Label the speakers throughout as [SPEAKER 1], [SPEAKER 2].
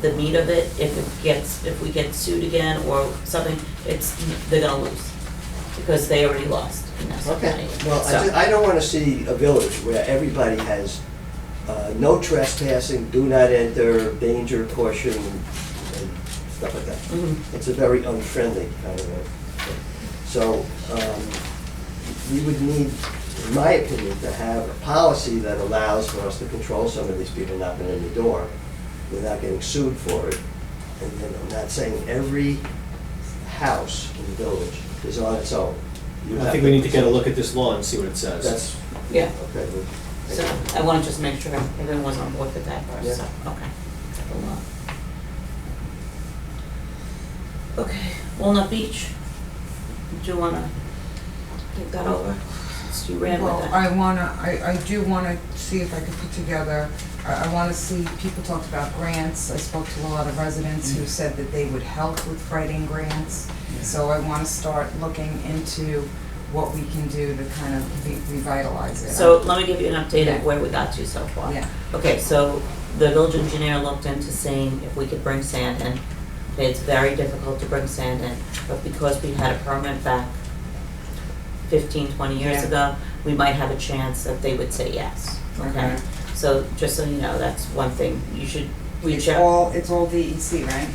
[SPEAKER 1] the meat of it. If we get sued again or something, they're gonna lose, because they already lost in Nassau
[SPEAKER 2] Okay,
[SPEAKER 1] County.
[SPEAKER 2] well,
[SPEAKER 1] So-
[SPEAKER 2] I don't wanna see a village where everybody has, no trespassing, do not enter, danger, caution, and stuff like that.
[SPEAKER 1] Mhm.
[SPEAKER 2] It's a very unfriendly kind of a thing. So, we would need, in my opinion, to have a policy that allows for us to control some of these people knocking on the door without getting sued for it. And I'm not saying every house in the village is on its own. You
[SPEAKER 3] I
[SPEAKER 2] have
[SPEAKER 3] think we need to get a look at this law and see what it says.
[SPEAKER 2] That's,
[SPEAKER 1] Yeah,
[SPEAKER 2] okay, well,
[SPEAKER 1] so I wanna just make sure everyone's on board with that
[SPEAKER 2] Yeah.
[SPEAKER 1] first, so, okay. Hold on. Okay, Walnut Beach, do you wanna take that over? Since you ran with
[SPEAKER 4] Well,
[SPEAKER 1] it.
[SPEAKER 4] I do wanna see if I could put together, I wanna see, people talked about grants. I spoke to a lot of residents who said that they would help with writing grants. So I wanna start looking into what we can do to kind of revitalize it.
[SPEAKER 1] So let me give you an update
[SPEAKER 4] Yeah.
[SPEAKER 1] of where we got to so far.
[SPEAKER 4] Yeah.
[SPEAKER 1] Okay, so the village engineer looked into seeing if we could bring sand in. It's very difficult to bring sand in, but because we had a permit back 15, 20 years
[SPEAKER 4] Yeah.
[SPEAKER 1] ago, we might have a chance that they would say yes, okay?
[SPEAKER 4] Okay.
[SPEAKER 1] So just so you know, that's one thing, you should reach
[SPEAKER 4] It's
[SPEAKER 1] out.
[SPEAKER 4] it's all DEC, right?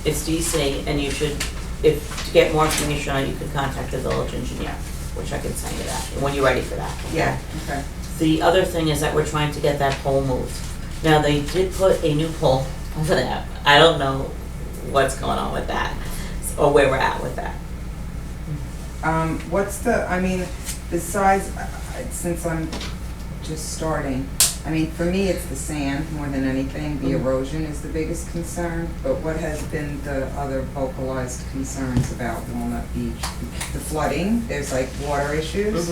[SPEAKER 1] It's DC, and you should, to get more information on it, you could contact the village engineer, which I can send you that, when you're ready for that. okay?
[SPEAKER 4] Okay.
[SPEAKER 1] The other thing is that we're trying to get that pole moved. Now, they did put a new pole over there. I don't know what's going on with that, or where we're at with that.
[SPEAKER 4] What's the, I mean, besides, since I'm just starting, I mean, for me, it's the sand more than anything. The
[SPEAKER 1] Mhm.
[SPEAKER 4] erosion is the biggest concern, but what has been the other vocalized concerns about Walnut Beach? The flooding, there's like water issues.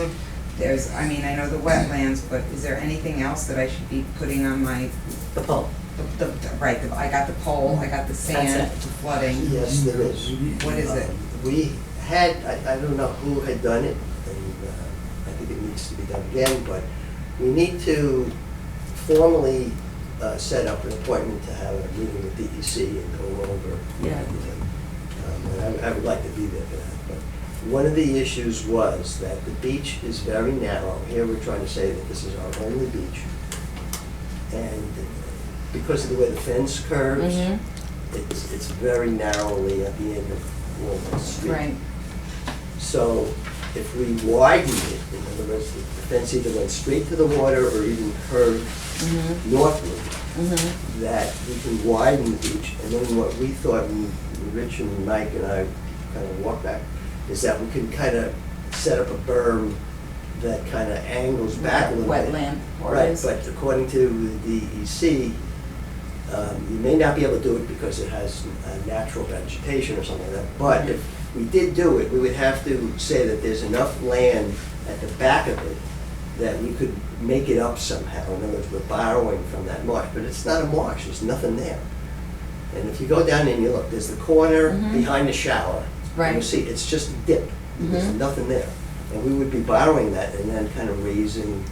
[SPEAKER 4] There's, I mean, I know the wetlands, but is there anything else that I should be putting on my,
[SPEAKER 1] The pole.
[SPEAKER 4] right, I got the pole, I got the sand,
[SPEAKER 1] it.
[SPEAKER 4] the flooding.
[SPEAKER 2] yes, there is.
[SPEAKER 4] What is it?
[SPEAKER 2] We had, I don't know who had done it, and I think it needs to be done again, but we need to formally set up an appointment to have a meeting with DEC and go over
[SPEAKER 1] Yeah.
[SPEAKER 2] everything. And I would like to be there for that. But one of the issues was that the beach is very narrow. Here we're trying to say that this is our only beach. And because of the way the fence curves,
[SPEAKER 4] Mhm.
[SPEAKER 2] it's very narrowly at the end of Walnut Street.
[SPEAKER 4] Right,
[SPEAKER 2] So if we widen it, in other words, the fence either went straight to the water or even curved northward, that we can widen the beach. And then what we thought, and Rich and Mike and I kind of walked back, is that we can kind of set up a berm that kind of angles back a little bit.
[SPEAKER 4] wetland
[SPEAKER 2] Right,
[SPEAKER 4] areas.
[SPEAKER 2] but according to the DEC, you may not be able to do it because it has natural vegetation or something like that. But if we did do it, we would have to say that there's enough land at the back of it that we could make it up somehow. In other words, we're borrowing from that marsh, but it's not a marsh, there's nothing there. And if you go down there and you look, there's the corner behind the shower. And you
[SPEAKER 4] Right.
[SPEAKER 2] see, it's just a dip, there's nothing there. And we would be borrowing that and then kind of raising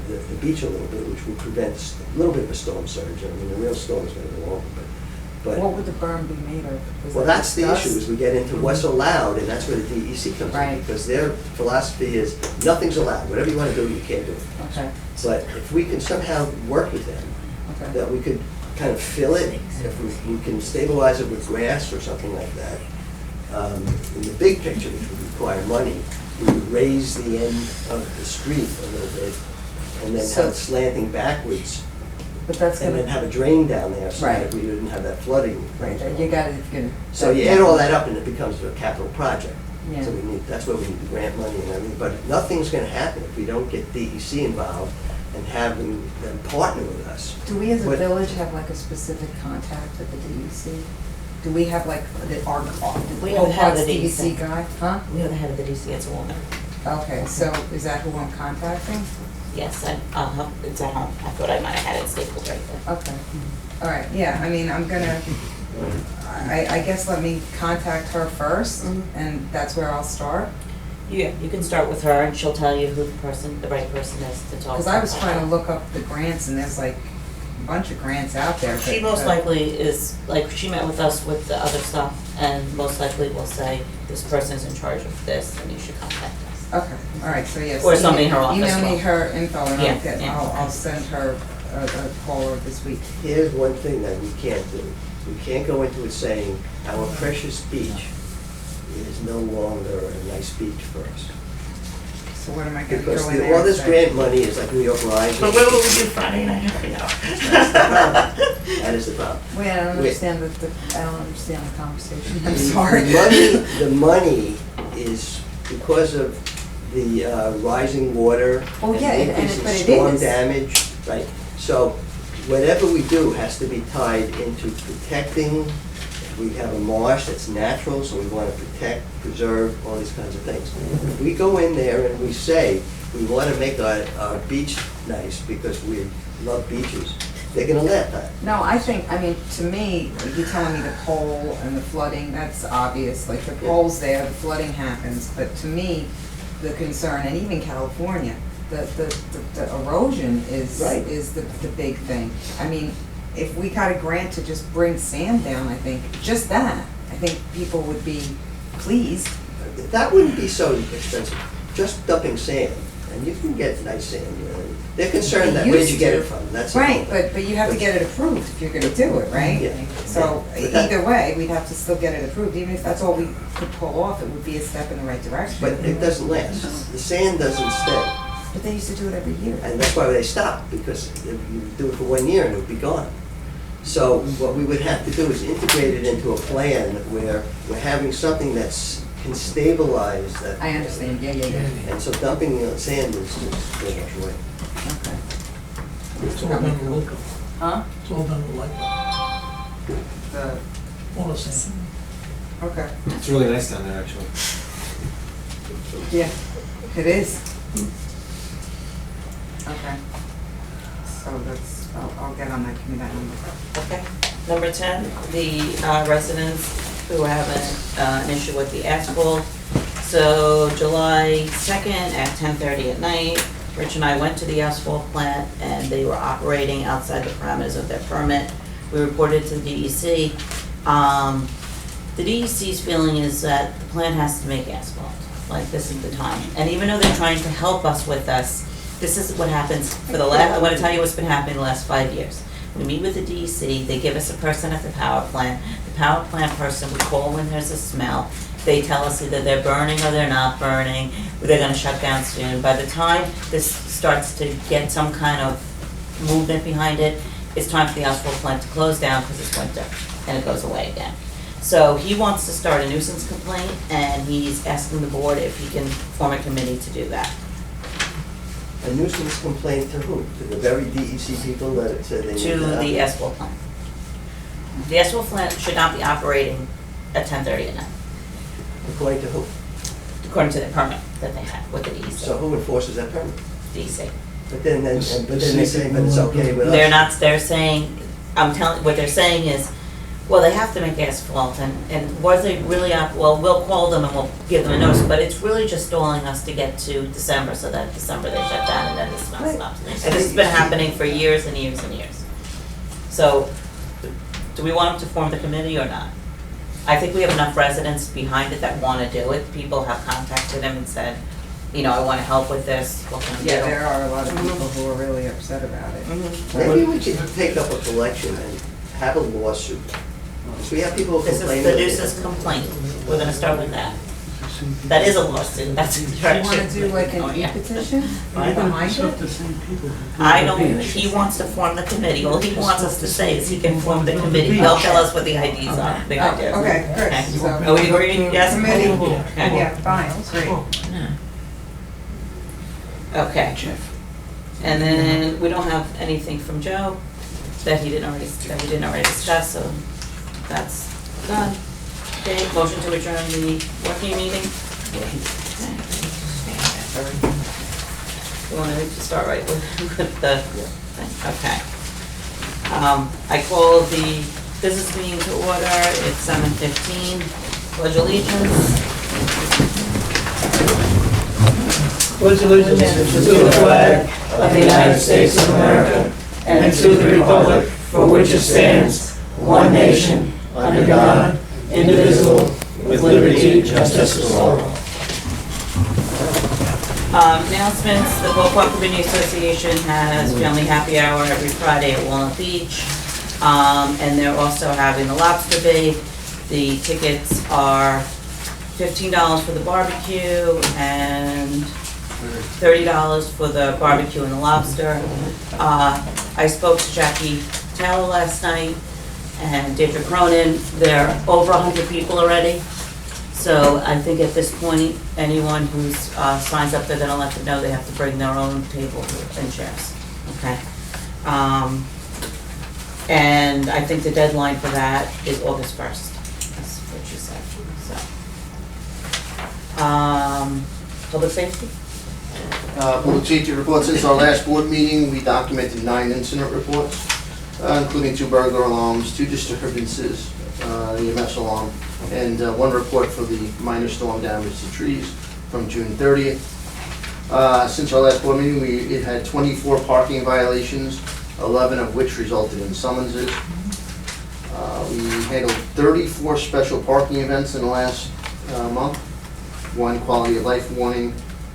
[SPEAKER 2] the beach a little bit, which would prevent a little bit of a storm surge. I mean, the real storm is gonna go over, but.
[SPEAKER 4] What would the berm be made of? Was
[SPEAKER 2] Well,
[SPEAKER 4] that
[SPEAKER 2] that's the
[SPEAKER 4] discussed?
[SPEAKER 2] issue, is we get into what's allowed, and that's where the DEC comes in.
[SPEAKER 4] Right.
[SPEAKER 2] Because their philosophy is, nothing's allowed, whatever you wanna do, you can't do it.
[SPEAKER 4] Okay,
[SPEAKER 2] But if we can somehow work with them,
[SPEAKER 4] okay.
[SPEAKER 2] that we could kind of fill it, if we can stabilize it with grass or something like that. In the big picture, which would require money, we would raise the end of the street a little bit, and then
[SPEAKER 4] So-
[SPEAKER 2] have it slanting backwards,
[SPEAKER 4] But that's
[SPEAKER 2] and
[SPEAKER 4] gonna,
[SPEAKER 2] then have a drain down there, so that
[SPEAKER 4] Right.
[SPEAKER 2] we didn't have that flooding.
[SPEAKER 4] right, you got it, you're gonna.
[SPEAKER 2] So you add all that up and it becomes a capital project.
[SPEAKER 4] Yeah.
[SPEAKER 2] So we need, that's where we need the grant money and everything, but nothing's gonna happen if we don't get DEC involved and have them partner with us.
[SPEAKER 4] Do we as a
[SPEAKER 2] But-
[SPEAKER 4] village have like a specific contact at the DEC? Do we have like our
[SPEAKER 1] We have a head of the
[SPEAKER 4] DEC
[SPEAKER 1] DEC.
[SPEAKER 4] guy? Huh?
[SPEAKER 1] We have the head of the DEC, it's a woman.
[SPEAKER 4] Okay, so is that who I'm contacting?
[SPEAKER 1] Yes, it's at home. I thought I might have had it stapled right there.
[SPEAKER 4] Okay, all right, yeah, I mean, I'm gonna, I guess let me contact her first, and that's where I'll start.
[SPEAKER 1] Yeah, you can start with her and she'll tell you who the right person is to talk to.
[SPEAKER 4] Cause I was trying to look up the grants and there's like bunch of grants out there.
[SPEAKER 1] She
[SPEAKER 4] but-
[SPEAKER 1] most likely is, like, she met with us with the other stuff, and most likely will say, this person's in charge of this, and you should contact us.
[SPEAKER 4] Okay, all right, so yes.
[SPEAKER 1] Or somebody in her office
[SPEAKER 4] Email me
[SPEAKER 1] will.
[SPEAKER 4] her info and
[SPEAKER 1] Yeah,
[SPEAKER 4] I'll get,
[SPEAKER 1] yeah.
[SPEAKER 4] I'll send her a caller this week.
[SPEAKER 2] Here's one thing that we can't do. We can't go into it saying, our precious beach is no longer a nice beach for us.
[SPEAKER 4] So what am I gonna
[SPEAKER 2] Because
[SPEAKER 4] go in there?
[SPEAKER 2] all
[SPEAKER 4] and
[SPEAKER 2] this
[SPEAKER 4] say?
[SPEAKER 2] grant money is like New York Rising.
[SPEAKER 1] But where will we do Friday night happy hour?
[SPEAKER 2] That is the problem.
[SPEAKER 4] Wait, I don't
[SPEAKER 2] Wait.
[SPEAKER 4] understand I don't understand the conversation, I'm
[SPEAKER 2] The
[SPEAKER 4] sorry.
[SPEAKER 2] the money is because of the rising water.
[SPEAKER 4] Oh, yeah,
[SPEAKER 2] and
[SPEAKER 4] and
[SPEAKER 2] increase in
[SPEAKER 4] but it
[SPEAKER 2] storm
[SPEAKER 4] is.
[SPEAKER 2] damage, right? So whatever we do has to be tied into protecting. We have a marsh that's natural, so we want to protect, preserve, all these kinds of things. If we go in there and we say, we want to make our beach nice because we love beaches, they're gonna laugh at it.
[SPEAKER 4] No, I think, I mean, to me, you're telling me the pole and the flooding, that's obvious, like the pole's there, the flooding happens, but to me, the concern, and even California, the erosion is,
[SPEAKER 2] Right.
[SPEAKER 4] is the big thing. I mean, if we got a grant to just bring sand down, I think, just that, I think people would be pleased.
[SPEAKER 2] That wouldn't be so expensive, just dumping sand, and you can get nice sand. They're concerned that where'd you get it from, that's the
[SPEAKER 4] Right,
[SPEAKER 2] problem.
[SPEAKER 4] but you have to get it approved if you're gonna do it, right?
[SPEAKER 2] Yeah.
[SPEAKER 4] So
[SPEAKER 2] But that-
[SPEAKER 4] either way, we'd have to still get it approved, even if that's all we could pull off, it would be a step in the right direction.
[SPEAKER 2] But it doesn't last. The sand doesn't stay,
[SPEAKER 4] But they used to do it every year.
[SPEAKER 2] and that's why they stopped, because you do it for 1 year and it would be gone. So what we would have to do is integrate it into a plan where we're having something that's can stabilize that.
[SPEAKER 4] I understand, yeah.
[SPEAKER 2] And so dumping sand is just too much away.
[SPEAKER 4] Okay.
[SPEAKER 5] It's all done with local.
[SPEAKER 1] Huh?
[SPEAKER 5] It's all done with like, all the same.
[SPEAKER 4] Okay,
[SPEAKER 3] It's really nice down there, actually.
[SPEAKER 4] yeah, it is. Okay. So that's, I'll get on that, give me that number.
[SPEAKER 1] Okay. Number 10, the residents who have an issue with the asphalt. So July 2nd at 10:30 at night, Rich and I went to the asphalt plant and they were operating outside the parameters of their permit. We reported to the DEC. The DEC's feeling is that the plant has to make asphalt, like this is the time. And even though they're trying to help us with this, this is what happens for the last, I want to tell you what's been happening the last 5 years. We meet with the DEC, they give us a person at the power plant. The power plant person, we call when there's a smell. They tell us either they're burning or they're not burning, or they're gonna shut down soon. By the time this starts to get some kind of movement behind it, it's time for the asphalt plant to close down because it's winter and it goes away again. So he wants to start a nuisance complaint and he's asking the board if he can form a committee to do that.
[SPEAKER 2] A nuisance complaint to who? To the very DEC people that said they need
[SPEAKER 1] To the asphalt plant. The asphalt plant should not be operating at 10:30 at night,
[SPEAKER 2] According to who?
[SPEAKER 1] according to the permit that they have with the
[SPEAKER 2] So
[SPEAKER 1] DEC.
[SPEAKER 2] who enforces that permit?
[SPEAKER 1] DEC.
[SPEAKER 2] But then they say, but it's okay with us.
[SPEAKER 1] They're not, they're saying, I'm telling, what they're saying is, well, they have to make asphalt, and was they really well, we'll call them and we'll give them a notice, but it's really just stalling us to get to December, so that December they shut down and then the smell
[SPEAKER 2] Right.
[SPEAKER 1] stops. And this has been happening for years and years and years. So, do we want them to form the committee or not? I think we have enough residents behind it that wanna do it. People have contacted them and said, you know, I wanna help with this, what can I do?
[SPEAKER 4] Yeah, there are a lot of people who are really upset about it.
[SPEAKER 1] Mhm.
[SPEAKER 2] Maybe we could take up a collection and have a lawsuit. So we have people
[SPEAKER 1] This is
[SPEAKER 2] complaining.
[SPEAKER 1] the nuisance complaint, we're gonna start with that. That is a lawsuit, that's a
[SPEAKER 4] Do you
[SPEAKER 1] direction.
[SPEAKER 4] wanna do like
[SPEAKER 1] Oh,
[SPEAKER 4] an
[SPEAKER 1] yeah.
[SPEAKER 4] e-petition?
[SPEAKER 1] I
[SPEAKER 4] You can
[SPEAKER 1] don't-
[SPEAKER 4] like
[SPEAKER 5] It's not
[SPEAKER 4] it?
[SPEAKER 5] the same people. who
[SPEAKER 1] I
[SPEAKER 5] do the
[SPEAKER 1] don't,
[SPEAKER 5] beach.
[SPEAKER 1] he wants to form the committee, all he wants us to say is he can form the committee, he'll tell us what the IDs are, the
[SPEAKER 4] Oh,
[SPEAKER 1] ideas.
[SPEAKER 4] okay,
[SPEAKER 1] Okay.
[SPEAKER 4] good. So-
[SPEAKER 1] Are we agreeing, yes?
[SPEAKER 4] Committee,
[SPEAKER 1] Okay.
[SPEAKER 4] yeah, fine, great.
[SPEAKER 1] Okay, and then we don't have anything from Joe that we didn't already discuss, so that's done. Okay, motion to adjourn the working meeting. You want to start right with the thing, okay. I call the business meeting to order, it's 7:15, pledge allegiance.
[SPEAKER 6] Pledge allegiance to the flag of the United States of America and to the republic for which it stands, one nation, under God, indivisible, with liberty and justice for all.
[SPEAKER 1] Announcements, the Poquott Village Association has family happy hour every Friday at Walnut Beach. And they're also having the lobster bake. The tickets are $15 for the barbecue and $30 for the barbecue and the lobster. I spoke to Jackie Taylor last night and Deirdre Cronin. They're over 100 people already. So I think at this point, anyone who's signs up, they're gonna let them know they have to bring their own table and chairs, okay? And I think the deadline for that is August 1st, that's what she said, so. Public safety?
[SPEAKER 7] Public safety reports. Since our last board meeting, we documented 9 incident reports, including 2 burglar alarms, 2 disturbances, the EMS alarm, and 1 report for the minor storm damage to trees from June 30th. Since our last board meeting, it had 24 parking violations, 11 of which resulted in summonses. We handled 34 special parking events in the last month, 1 quality of life warning,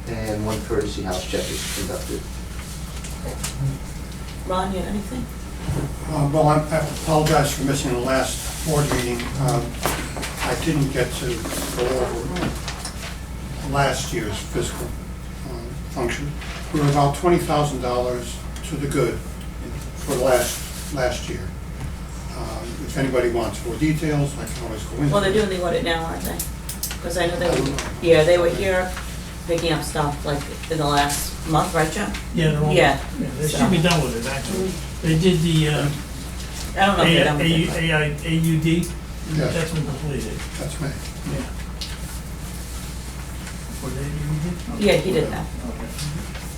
[SPEAKER 7] and 1 courtesy house check is conducted.
[SPEAKER 1] Ron, you have anything?
[SPEAKER 8] Well, I have to apologize for missing the last board meeting. I didn't get to go over last year's fiscal function. We were about $20,000 to the good for last year. If anybody wants more details, I can always go into it.
[SPEAKER 1] Well, they're doing the audit now, aren't they? Because I know they were here picking up stuff like in the last month, right, Joe?
[SPEAKER 5] Yeah, they're all-
[SPEAKER 1] Yeah.
[SPEAKER 5] they should be done with it, actually. They did the
[SPEAKER 1] I don't know if they're done with it.
[SPEAKER 5] AUD,
[SPEAKER 8] Yes.
[SPEAKER 5] that's been completed.
[SPEAKER 8] That's me.
[SPEAKER 5] Yeah. Were they AUD?
[SPEAKER 1] Yeah, he did that.
[SPEAKER 5] Okay.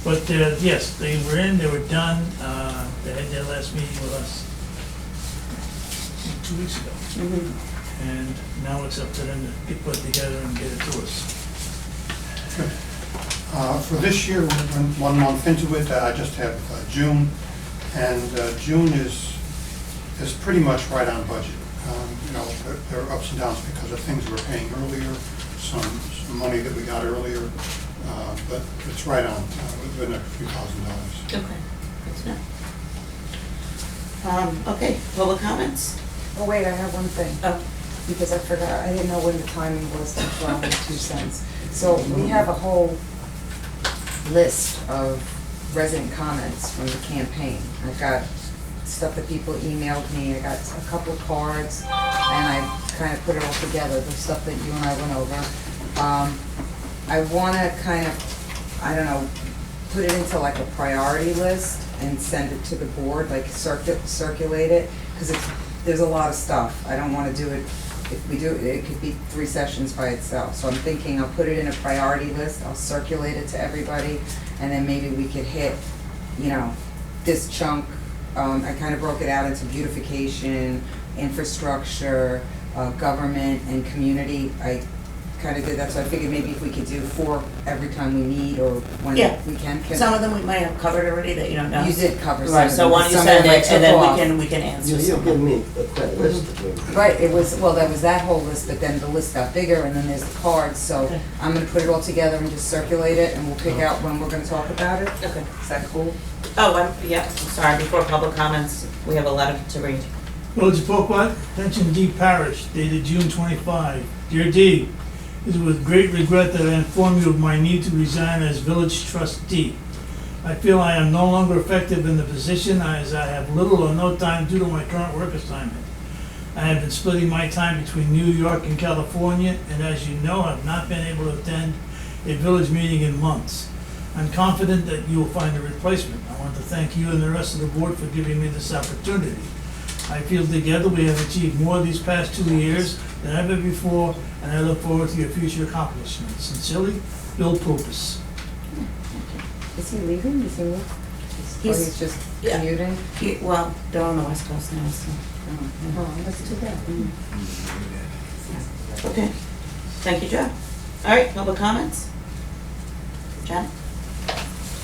[SPEAKER 5] But, yes, they were in, they were done, they had their last meeting with us 2 weeks ago. And now it's up to them to get put together and get it to us.
[SPEAKER 8] Good. For this year, we're 1 month into it. I just have June, and June is pretty much right on budget. You know, there are ups and downs because of things we're paying earlier, some money that we got earlier, but it's right on, within a few $1,000s.
[SPEAKER 1] Okay, good to know. Okay, public comments?
[SPEAKER 4] Oh, wait, I have one thing.
[SPEAKER 1] Oh,
[SPEAKER 4] Because I forgot, I didn't know when the timing was to drop the 2 cents. So we have a whole list of resident comments from the campaign. I've got stuff that people emailed me, I got a couple of cards, and I kind of put it all together, the stuff that you and I went over. I want to kind of, I don't know, put it into like a priority list and send it to the board, like circulate it, because there's a lot of stuff. I don't want to do it, if we do it, it could be 3 sessions by itself. So I'm thinking I'll put it in a priority list, I'll circulate it to everybody, and then maybe we could hit, you know, this chunk. I kind of broke it out into beautification, infrastructure, government, and community. I kind of did that, so I figured maybe if we could do 4 every time we meet, or when
[SPEAKER 1] Yeah.
[SPEAKER 4] we can.
[SPEAKER 1] some of them we might have covered already that you don't know.
[SPEAKER 4] You did cover some
[SPEAKER 1] Right,
[SPEAKER 4] of
[SPEAKER 1] so
[SPEAKER 4] them,
[SPEAKER 1] why
[SPEAKER 4] but
[SPEAKER 1] don't you
[SPEAKER 4] some of
[SPEAKER 1] send
[SPEAKER 4] them I
[SPEAKER 1] it, and then
[SPEAKER 4] took off.
[SPEAKER 1] we can answer
[SPEAKER 2] You'll
[SPEAKER 1] some.
[SPEAKER 2] give me that list of them.
[SPEAKER 4] Right, it was, well, that was that whole list, but then the list got bigger, and then there's the cards, so
[SPEAKER 1] Okay.
[SPEAKER 4] I'm gonna put it all together and just circulate it, and we'll pick out when we're gonna talk about it.
[SPEAKER 1] Okay.
[SPEAKER 4] Is that cool?
[SPEAKER 1] Oh, I'm sorry, before public comments, we have a letter to read.
[SPEAKER 5] Village of Poquott, Pension D Parish, dated June 25. Dear D, it is with great regret that I inform you of my need to resign as village trustee. I feel I am no longer effective in the position as I have little or no time due to my current work assignment. I have been splitting my time between New York and California, and as you know, I've not been able to attend a village meeting in months. I'm confident that you will find a replacement. I want to thank you and the rest of the board for giving me this opportunity. I feel together we have achieved more these past 2 years than ever before, and I look forward to your future accomplishments. Sincerely, Bill Pupus.
[SPEAKER 4] Is he leaving? Is he leaving? Or
[SPEAKER 1] He's-
[SPEAKER 4] he's just
[SPEAKER 1] yeah.
[SPEAKER 4] commuting?
[SPEAKER 1] Well, they're on the West Coast now, so.
[SPEAKER 4] Oh, that's too bad.
[SPEAKER 1] Okay, thank you, Joe. All right, public comments? Jen?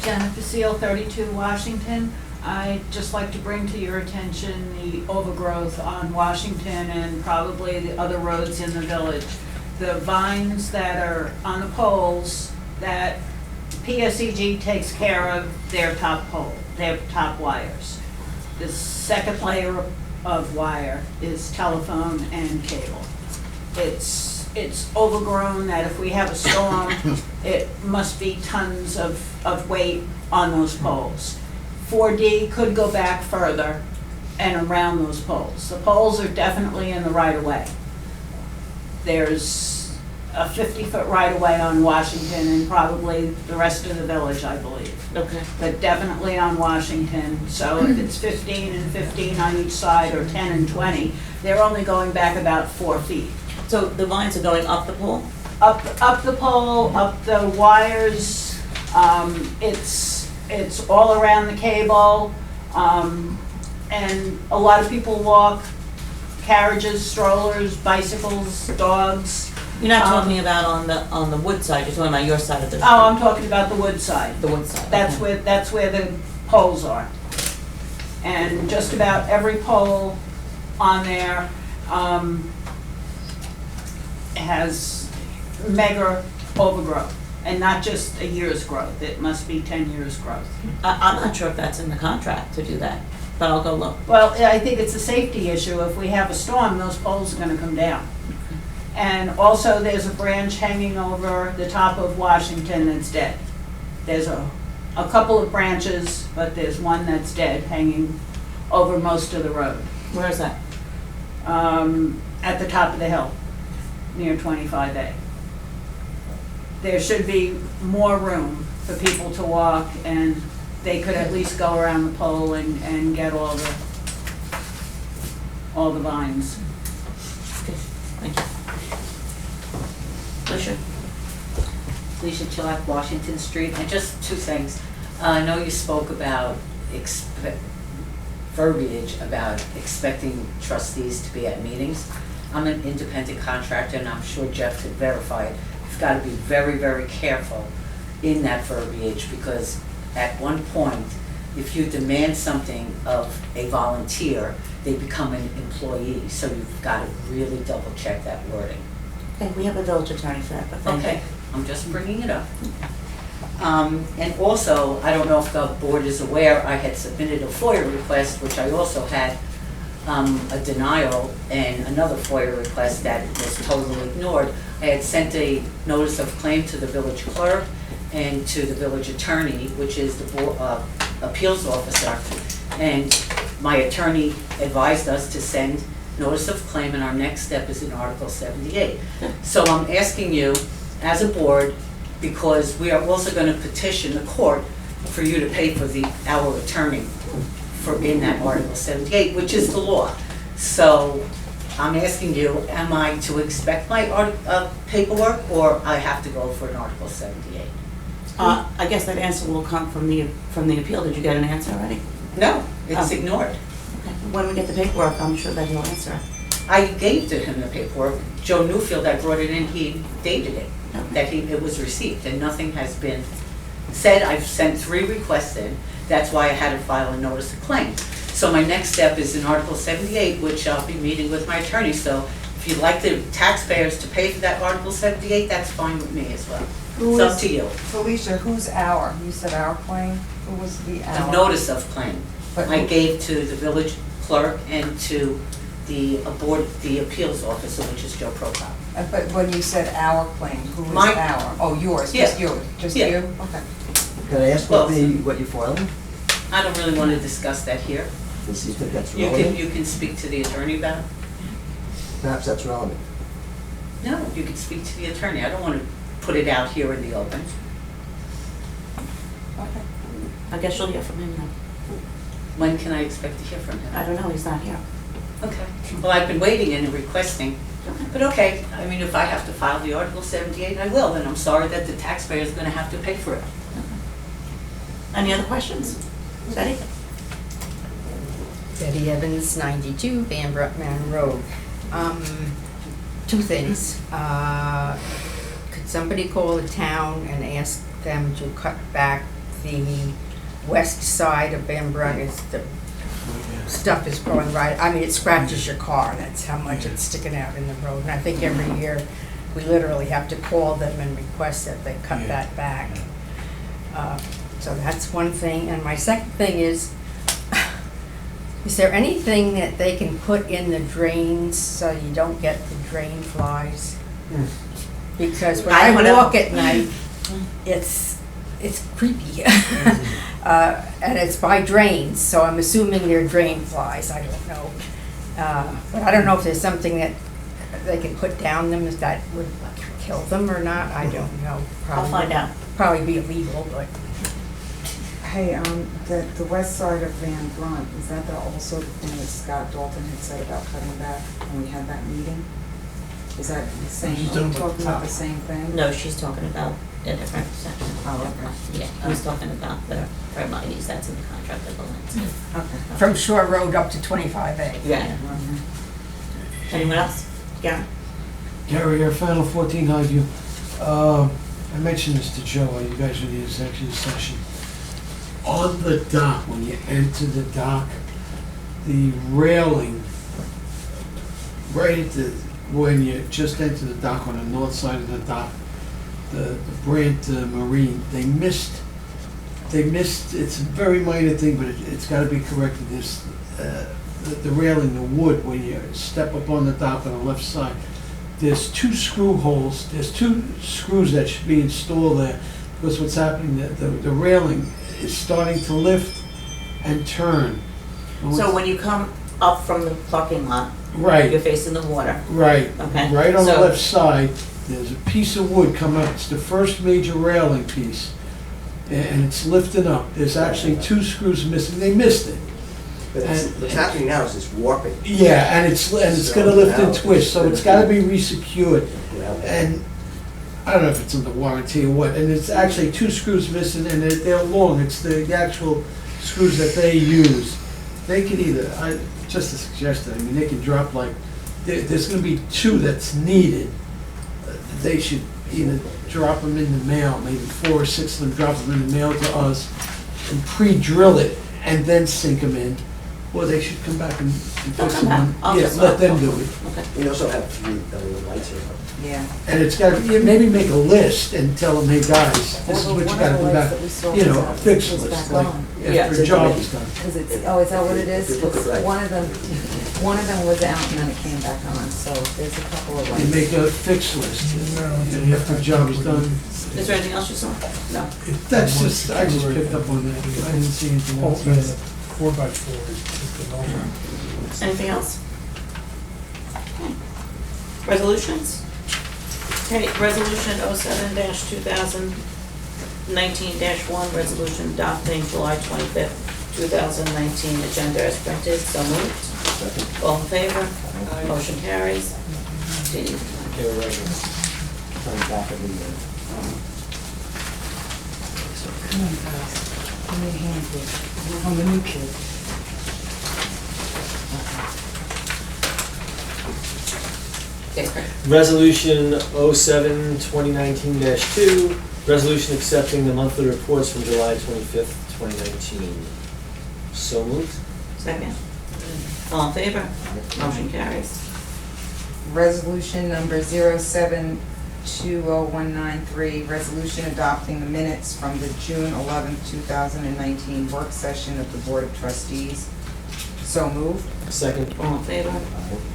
[SPEAKER 9] Jennifer Seal, 32 Washington. I'd just like to bring to your attention the overgrowth on Washington and probably the other roads in the village. The vines that are on the poles that PSEG takes care of their top pole, their top wires. The second layer of wire is telephone and cable. It's overgrown that if we have a storm, it must be tons of weight on those poles. 4D could go back further and around those poles. The poles are definitely in the right of way. There's a 50-foot right of way on Washington and probably the rest of the village, I believe.
[SPEAKER 1] Okay.
[SPEAKER 9] But definitely on Washington. So if it's 15 and 15 on each side or 10 and 20, they're only going back about 4 feet.
[SPEAKER 1] So the lines are going up the pole?
[SPEAKER 9] Up the pole, up the wires, it's all around the cable, and a lot of people walk, carriages, strollers, bicycles, dogs.
[SPEAKER 1] You're not talking about on the wood side, you're talking about your side of the street?
[SPEAKER 9] Oh, I'm talking about the wood side.
[SPEAKER 1] The wood side,
[SPEAKER 9] That's
[SPEAKER 1] okay.
[SPEAKER 9] that's where the poles are. And just about every pole on there, has mega overgrowth, and not just a year's growth, it must be 10 years' growth.
[SPEAKER 1] I'm not sure if that's in the contract to do that, but I'll go look.
[SPEAKER 9] Well, I think it's a safety issue. If we have a storm, those poles are gonna come down. And also, there's a branch hanging over the top of Washington that's dead. There's a couple of branches, but there's one that's dead, hanging over most of the road,
[SPEAKER 1] Where is that?
[SPEAKER 9] at the top of the hill, near 25A. There should be more room for people to walk, and they could at least go around the pole and get all the vines.
[SPEAKER 1] Okay, thank you. Alicia?
[SPEAKER 10] Alicia Chilak, Washington Street, and just 2 things. I know you spoke about verbiage about expecting trustees to be at meetings. I'm an independent contractor, and I'm sure Jeff could verify it. You've got to be very, very careful in that verbiage, because at one point, if you demand something of a volunteer, they become an employee. So you've got to really double check that wording.
[SPEAKER 1] Okay, we have a village attorney for that, but thank you.
[SPEAKER 10] Okay, I'm just bringing it up. And also, I don't know if the board is aware, I had submitted a FOIA request, which I also had a denial, and another FOIA request that was totally ignored. I had sent a notice of claim to the village clerk and to the village attorney, which is the appeals officer. And my attorney advised us to send notice of claim, and our next step is in Article 78. So I'm asking you, as a board, because we are also going to petition the court for you to pay for our attorney in that Article 78, which is the law. So I'm asking you, am I to expect my paperwork, or I have to go for an Article 78?
[SPEAKER 1] I guess that answer will come from the appeal. Did you get an answer already?
[SPEAKER 10] No, it's
[SPEAKER 1] Oh.
[SPEAKER 10] ignored.
[SPEAKER 1] Okay. When we get the paperwork, I'm sure that he'll answer.
[SPEAKER 10] I gave to him the paperwork. Joe Newfield, I brought it in, he dated it, that it was received, and nothing has been said. I've sent 3 requests in. That's why I had to file a notice of claim. So my next step is in Article 78, which I'll be meeting with my attorney. So if you'd like the taxpayers to pay for that Article 78, that's fine with me as well. It's up to you.
[SPEAKER 4] Felicia, who's our? You said our claim? Who was the our?
[SPEAKER 10] The notice of claim.
[SPEAKER 4] But
[SPEAKER 10] I
[SPEAKER 4] who-
[SPEAKER 10] gave to the village clerk and to the appeals officer, which is Joe Prokop.
[SPEAKER 4] But when you said our claim, who was
[SPEAKER 10] My-
[SPEAKER 4] our? Oh, yours,
[SPEAKER 10] Yeah.
[SPEAKER 4] just you, just
[SPEAKER 10] Yeah.
[SPEAKER 4] you? Okay.
[SPEAKER 2] Can I ask
[SPEAKER 10] Well-
[SPEAKER 2] what you're filing?
[SPEAKER 10] I don't really want to discuss that here.
[SPEAKER 2] Does he think that's
[SPEAKER 10] You
[SPEAKER 2] relevant?
[SPEAKER 10] can speak to the attorney about it.
[SPEAKER 2] Perhaps that's relevant.
[SPEAKER 10] No, you can speak to the attorney. I don't want to put it out here in the open.
[SPEAKER 4] Okay.
[SPEAKER 1] I guess you'll hear from him now.
[SPEAKER 10] When can I expect to hear from him?
[SPEAKER 1] I don't know, he's not here.
[SPEAKER 10] Okay. Well, I've been waiting and requesting,
[SPEAKER 1] Okay.
[SPEAKER 10] but okay. I mean, if I have to file the Article 78, I will, and I'm sorry that the taxpayer is going to have to pay for it.
[SPEAKER 1] Any other questions? Betty?
[SPEAKER 11] Betty Evans, 92 Van Bruckman Road. 2 things. Could somebody call the town and ask them to cut back the west side of Van Brunt is the stuff is growing right, I mean, it scratches your car, that's how much it's sticking out in the road. And I think every year, we literally have to call them and request that they cut that back. So that's one thing. And my second thing is there anything that they can put in the drains so you don't get the drain flies? Because when I walk at night, it's creepy. And it's by drains, so I'm assuming they're drain flies, I don't know. But I don't know if there's something that they can put down them that would kill them or not, I don't know.
[SPEAKER 1] I'll find out.
[SPEAKER 11] Probably be illegal, but.
[SPEAKER 4] Hey, the west side of Van Brunt, is that also the thing that Scott Dalton had said about cutting back when we had that meeting? Is that the same,
[SPEAKER 5] She's
[SPEAKER 4] are we
[SPEAKER 5] talking about
[SPEAKER 4] talking about the same thing?
[SPEAKER 1] No, she's talking about a different section.
[SPEAKER 4] Oh, okay.
[SPEAKER 1] Yeah, I was talking about the Hermione's, that's in the contract of the landscape.
[SPEAKER 4] Okay.
[SPEAKER 11] From Shore Road up to 25A.
[SPEAKER 1] Yeah. Anyone else? Gary?
[SPEAKER 6] Gary, your final 14 Highview. I mentioned this to Joe, you guys are the executive session. On the dock, when you enter the dock, the railing, right at the, when you just enter the dock on the north side of the dock, the Brandt Marine, they missed, it's a very minor thing, but it's gotta be corrected, this, the railing, the wood, when you step up on the dock on the left side, there's two screw holes, there's two screws that should be installed there, because what's happening, the railing is starting to lift and turn. And
[SPEAKER 1] So
[SPEAKER 6] what's-
[SPEAKER 1] when you come up from the parking lot,
[SPEAKER 6] Right,
[SPEAKER 1] you're facing the water,
[SPEAKER 6] right,
[SPEAKER 1] okay?
[SPEAKER 6] right on the
[SPEAKER 1] So-
[SPEAKER 6] left side, there's a piece of wood coming up, it's the first major railing piece, and it's lifting up, there's actually two screws missing, they missed it.
[SPEAKER 2] But what's happening now is it's warping.
[SPEAKER 6] Yeah, and it's gonna lift and twist, so it's gotta be resecured. And I don't know if it's under warranty or what, and it's actually two screws missing, and they're long, it's the actual screws that they use. They could either, just a suggestion, I mean, they can drop like, there's gonna be two that's needed. They should either drop them in the mail, maybe 4 or 6 of them, drop them in the mail to us, and pre-drill it, and then sink them in. Or they should come back and fix
[SPEAKER 1] come back.
[SPEAKER 6] them.
[SPEAKER 1] I'll
[SPEAKER 6] Yeah,
[SPEAKER 1] just-
[SPEAKER 6] let them do it.
[SPEAKER 1] Okay.
[SPEAKER 2] We also have 3 lights here.
[SPEAKER 4] Yeah.
[SPEAKER 6] And it's got, maybe make a list and tell them, hey, guys, this is what you gotta do back. You know, a fix list, like,
[SPEAKER 1] Yeah.
[SPEAKER 6] after a job is done.
[SPEAKER 4] Is it, oh, is that what it is?
[SPEAKER 2] If you look at right.
[SPEAKER 4] One of them was out and then it came back on, so there's a couple of
[SPEAKER 6] You
[SPEAKER 4] lights.
[SPEAKER 6] make a fix list, and after a job is done.
[SPEAKER 1] Is there anything else you saw? No.
[SPEAKER 6] That's just, I just picked up on that, I didn't see anything else.
[SPEAKER 5] 4x4 is just an over.
[SPEAKER 1] Anything else? Okay. Resolutions? Okay, resolution 07-2019-1, resolution adopting July 25th, 2019 agenda as printed, so moved. All in favor? Motion carries. Dee.
[SPEAKER 3] They were right. On the back of the,
[SPEAKER 4] Come on, guys. Give me a hand here. I'm the new kid.
[SPEAKER 1] Okay, great.
[SPEAKER 3] Resolution 07-2019-2, resolution accepting the monthly reports from July 25th, 2019. So moved.
[SPEAKER 1] Second. All in favor? Motion carries.
[SPEAKER 4] Resolution number 07-20193, resolution adopting the minutes from the June 11th, 2019 work session of the Board of Trustees. So moved.
[SPEAKER 3] Second.
[SPEAKER 1] All in favor?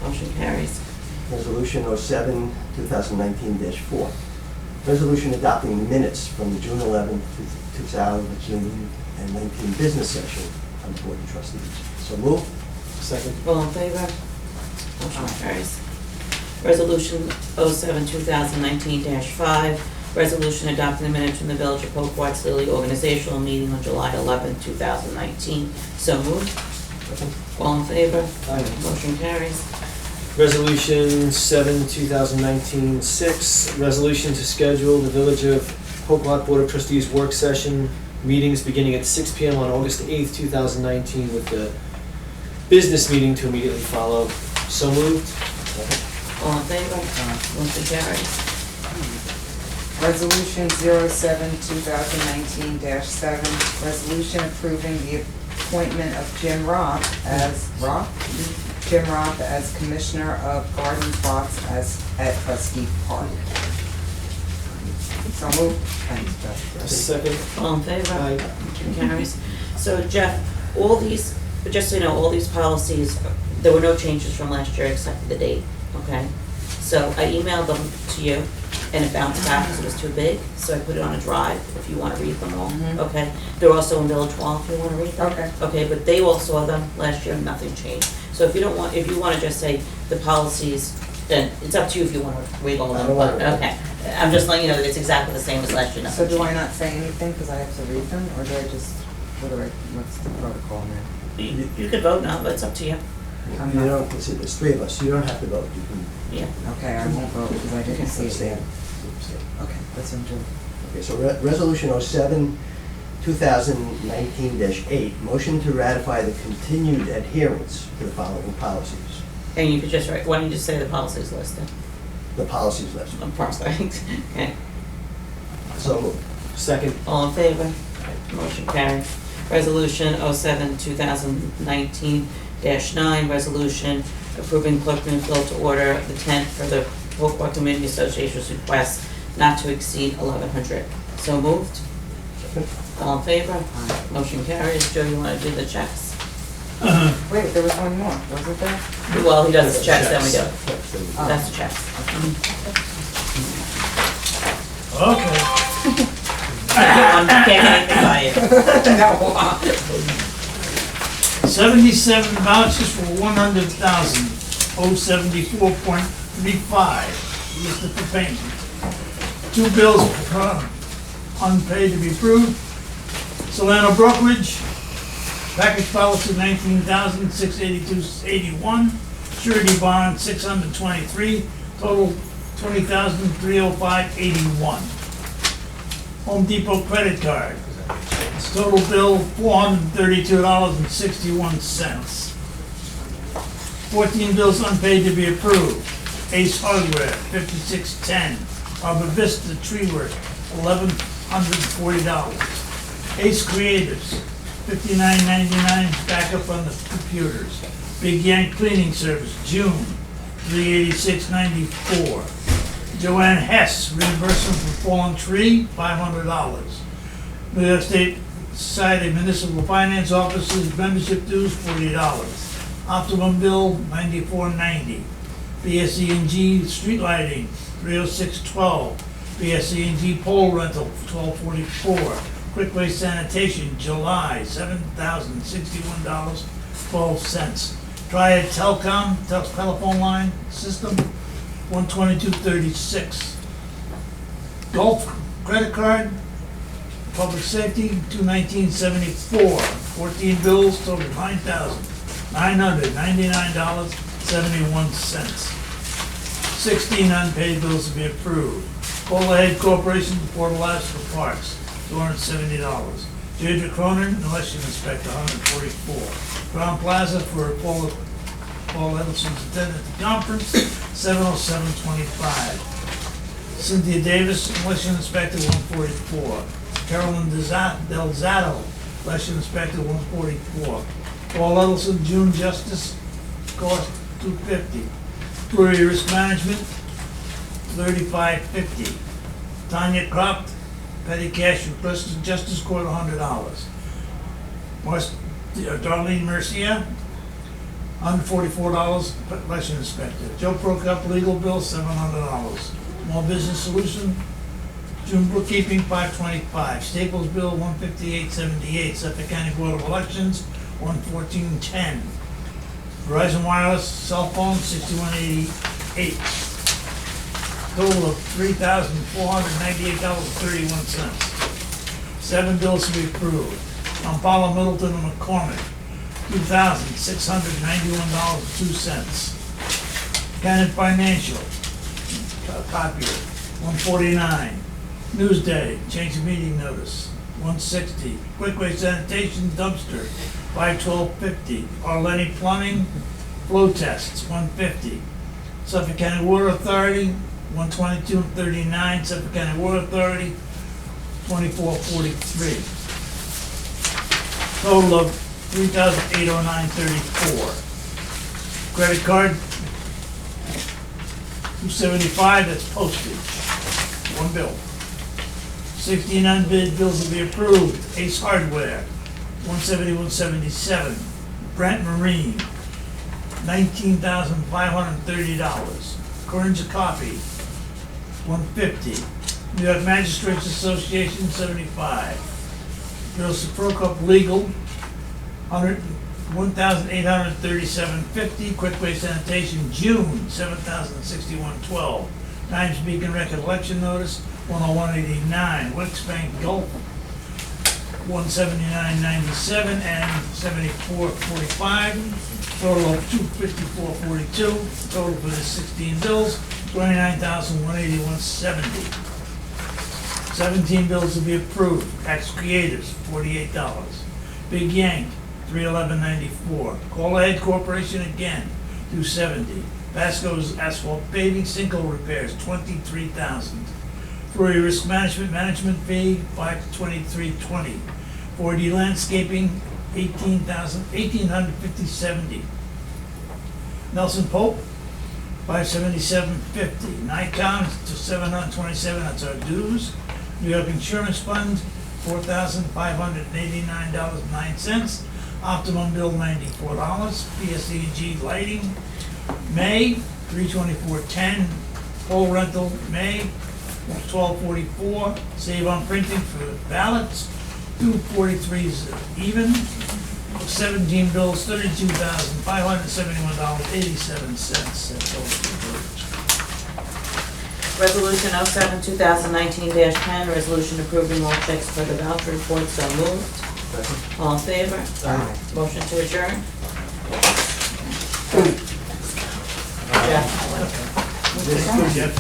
[SPEAKER 1] Motion carries.
[SPEAKER 2] Resolution 07-2019-4. Resolution adopting the minutes from the June 11th, 2019 business session of the Board of Trustees. So move.
[SPEAKER 3] Second.
[SPEAKER 1] All in favor? Motion carries. Resolution 07-2019-5, resolution adopting the minutes from the Village of Poquott Village organizational meeting on July 11th, 2019. So moved. All in favor? Motion carries.
[SPEAKER 3] Resolution 7-2019-6, resolution to schedule the Village of Poquott Board of Trustees work session meetings beginning at 6 p.m. on August 8th, 2019, with the business meeting to immediately follow. So moved.
[SPEAKER 1] All in favor? Motion carries.
[SPEAKER 4] Resolution 07-2019-7, resolution approving the appointment of Jim Roth as Commissioner of Garden Plots at Trustee Park. So moved. Thanks, Jeff.
[SPEAKER 3] Second.
[SPEAKER 1] All in favor?
[SPEAKER 3] Aye.
[SPEAKER 1] Motion carries. So Jeff, all these, just so you know, all these policies, there were no changes from last year except for the date, okay? So I emailed them to you, and it bounced back because it was too big, so I put it on a drive if you want to read them all, okay? They're also in Village Hall if you want to read them.
[SPEAKER 4] Okay.
[SPEAKER 1] Okay, but they all saw them last year, nothing changed. So if you don't want, if you want to just say the policies, then it's up to you if you want to read all of
[SPEAKER 2] I
[SPEAKER 1] them,
[SPEAKER 2] don't want
[SPEAKER 1] but,
[SPEAKER 2] to.
[SPEAKER 1] okay. I'm just letting you know that it's exactly the same as last year, nothing
[SPEAKER 4] So do I
[SPEAKER 1] changed.
[SPEAKER 4] not say anything because I have to read them, or do I just, what's the protocol now?
[SPEAKER 1] You could vote now, but it's up to you,
[SPEAKER 4] I'm
[SPEAKER 2] You
[SPEAKER 4] not-
[SPEAKER 2] don't, there's three of us, you don't have to vote, you can
[SPEAKER 1] yeah.
[SPEAKER 4] Okay, I won't vote because I didn't see it
[SPEAKER 2] abstain.
[SPEAKER 4] yet. Okay, that's what I'm doing.
[SPEAKER 2] Okay, so Resolution 07-2019-8, motion to ratify the continued adherence to the following policies.
[SPEAKER 1] And you could just write, why don't you just say the policies listed?
[SPEAKER 2] The policies list.
[SPEAKER 1] Of course, okay.
[SPEAKER 2] So moved.
[SPEAKER 3] Second.
[SPEAKER 1] All in favor? Motion carries. Resolution 07-2019-9, resolution approving clerk Greenfield to order the tent for the Poquott Community Association's request not to exceed 1,100. So moved.
[SPEAKER 2] Second.
[SPEAKER 1] All in favor? Motion carries. Joe, you want to do the checks?
[SPEAKER 4] Wait, there was one more, wasn't there?
[SPEAKER 1] Well, he does the checks, then we do.
[SPEAKER 4] Oh.
[SPEAKER 1] That's the checks.
[SPEAKER 5] Okay.
[SPEAKER 1] Can't get anything by it.
[SPEAKER 5] 77 vouchers for 100,000, 074.35, listed for payment. 2 bills unpaid to be approved. Solano Brokerage, package policy 19,682.81, surety bond 623, total 20,305.81. Home Depot credit card, total bill $432.61. 14 bills unpaid to be approved. Ace Hardware, 5610. Arbor Vista Tree Work, $1,140. Ace Creatives, $59.99, backup on the computers. Big Yank Cleaning Service, June, $386.94. Joanne Hess, reimbursement for fallen tree, $500. New York State Society of Municipal Finance Officers, membership dues, $40. Optimum bill, $94.90. BSE&G Street Lighting, $306.12. BSE&G Pole Rental, $12.44. Quickway Sanitation, July, $7,061.12. Triad Telecom, telephone line system, $122.36. Gulf credit card, public safety, $219.74. 14 bills, total $9,999.71. 16 unpaid bills to be approved. Overhead Corporation, Port Alaska Parks, $270. Deirdre Cronin, election inspector, $144. Crown Plaza for Paul Edelson's attendant at the conference, $707.25. Cynthia Davis, election inspector, $144. Carolyn Delzato, election inspector, $144. Paul Edelson, June Justice, cost $250. Brewery Risk Management, $35.50. Tanya Croft, petty cash request to Justice Court, $100. Darlene Mercia, $144, election inspector. Joe Prokop, legal bill, $700. Small Business Solution, June bookkeeping, $525. Staples bill, $158.78. Suffolk County Board of Elections, $114.10. Verizon Wireless cell phone, $61.88. Total of $3,498.31. 7 bills to be approved. Kampala, Middleton, and McCormick, $2,691.02. Canon Financial, copier, $149. Newsday, change of meeting notice, $160. Quickway Sanitation dumpster, $512.50. Arletty Plumbing, flow tests, $150. Suffolk County Water Authority, $122.39, Suffolk County Water Authority, $24.43. Total of $3,809.34. Credit card, $275, that's postage, one bill. 16 unbid bills will be approved. Ace Hardware, $171.77. Brent Marine, $19,530. Orange Coffee, $150. New York Magistrates Association, $75. Bills to Poquott Legal, $1,837.50. Quick Way Sanitation, June, $7,061.12. Times Beacon Recollection Notice, $101.89. Wicks Bank Gulf, $179.97 and $74.45. Total of $254.42. Total for the 16 bills, $29,181.70. 17 bills to be approved. Tax Creators, $48. Big Yank, $311.94. Call Ahead Corporation again, $270. Vasco's Asphalt Paving Sinkhole Repairs, $23,000. Frury Risk Management fee, $523.20. 4D Landscaping, $1,850.70. Nelson Pope, $577.50. Nikon to $727, that's our dues. New York Insurance Fund, $4,589.09. Optimum bill, $94. PSEG Lighting, May, $324.10. Pole rental, May, $12.44. Save on printing for ballots, $2.43 is even. 17 bills, $32,571.87.
[SPEAKER 1] Resolution 07, 2019-10, resolution approving all checks for the voucher report, so moved. All in favor? Motion to adjourn? Jeff?
[SPEAKER 5] Jeff.